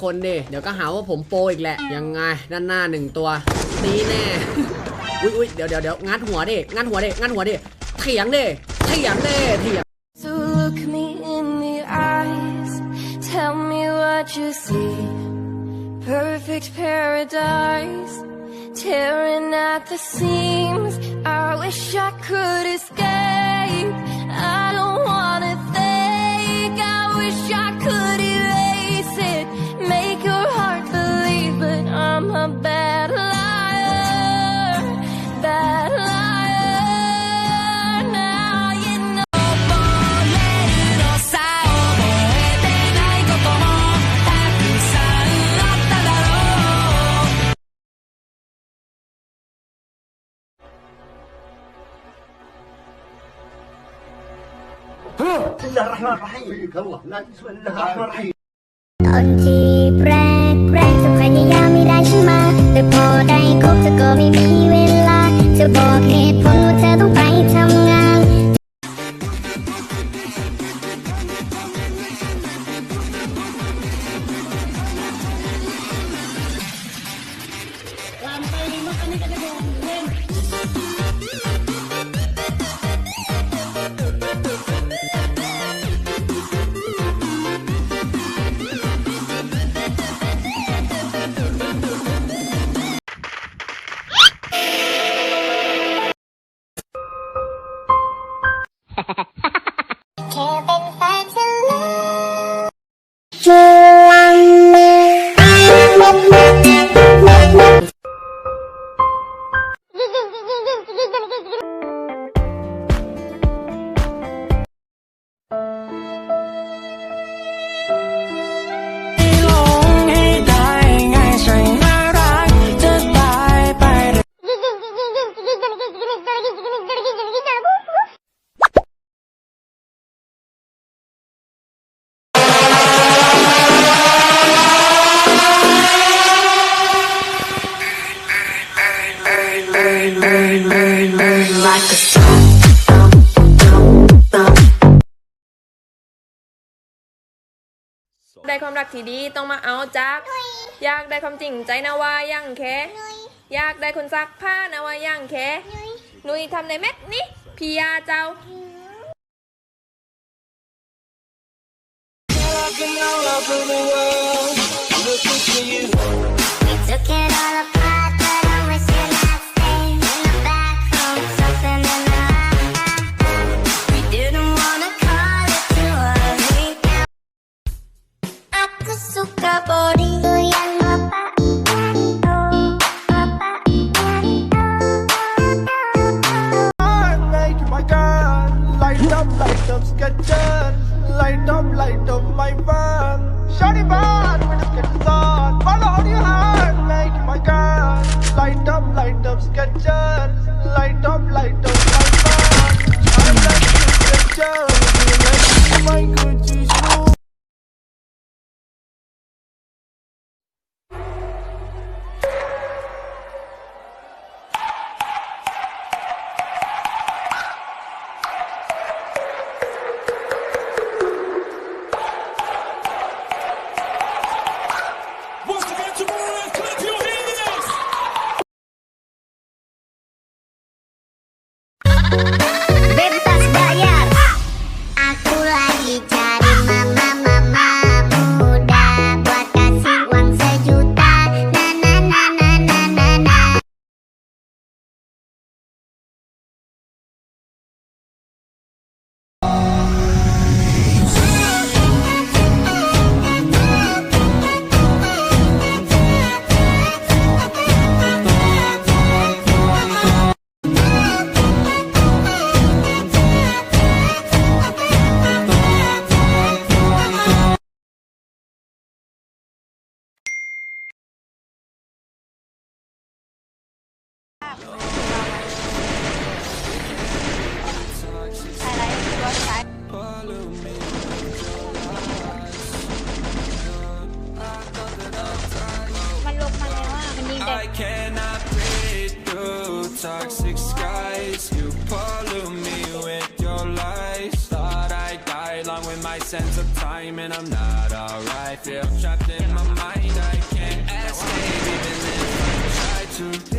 คนดิเดี๋ยวก็หาว่าผมโปรอีกแหละยังไงด้านหน้า1ตัวตีแน่อุ้ยเดี๋ยวงัดหัวดิงัดหัวดิเถียงดิเถียง So look me in the eyes, tell me what you see. Perfect paradise, tearing at the seams. I wish I could escape. I don't wanna think. I wish I could erase it, make your heart believe, but I'm a bad liar, bad liar. بسم الله الرحمن الرحيم فيك الله لا بسم الله الرحمن الرحيم ตอนที่แรกจะพยายามไม่ได้ใช่ไหมแต่พอได้คบเธอก็ไม่มีเวลาจะบอกเหตุผลว่าเธอต้องไปทำงาน แค่เป็นแฟนฉันได้ความรักที่ดีต้องมาเอาจากอยากได้ความจริงใจนะว่ายังแค่อยากได้คนซักผ้านะว่ายังแค่นุยทำในเม็ดนี้พี่ยาเจ้าTook it all apart, but I wish you not staying in the back home, something in the we didn't wanna call it too early. Aku suka body yang apa? Make my girl light up, Skechers, light up my van. Shawty bad with the Skechers on. Follow your heart, make my girl light up, Skechers, light up my van. I like the Skechers, you like my Gucci shoes. of time and I'm not alright. Feel trapped in my mind, I can't escape even if I try to.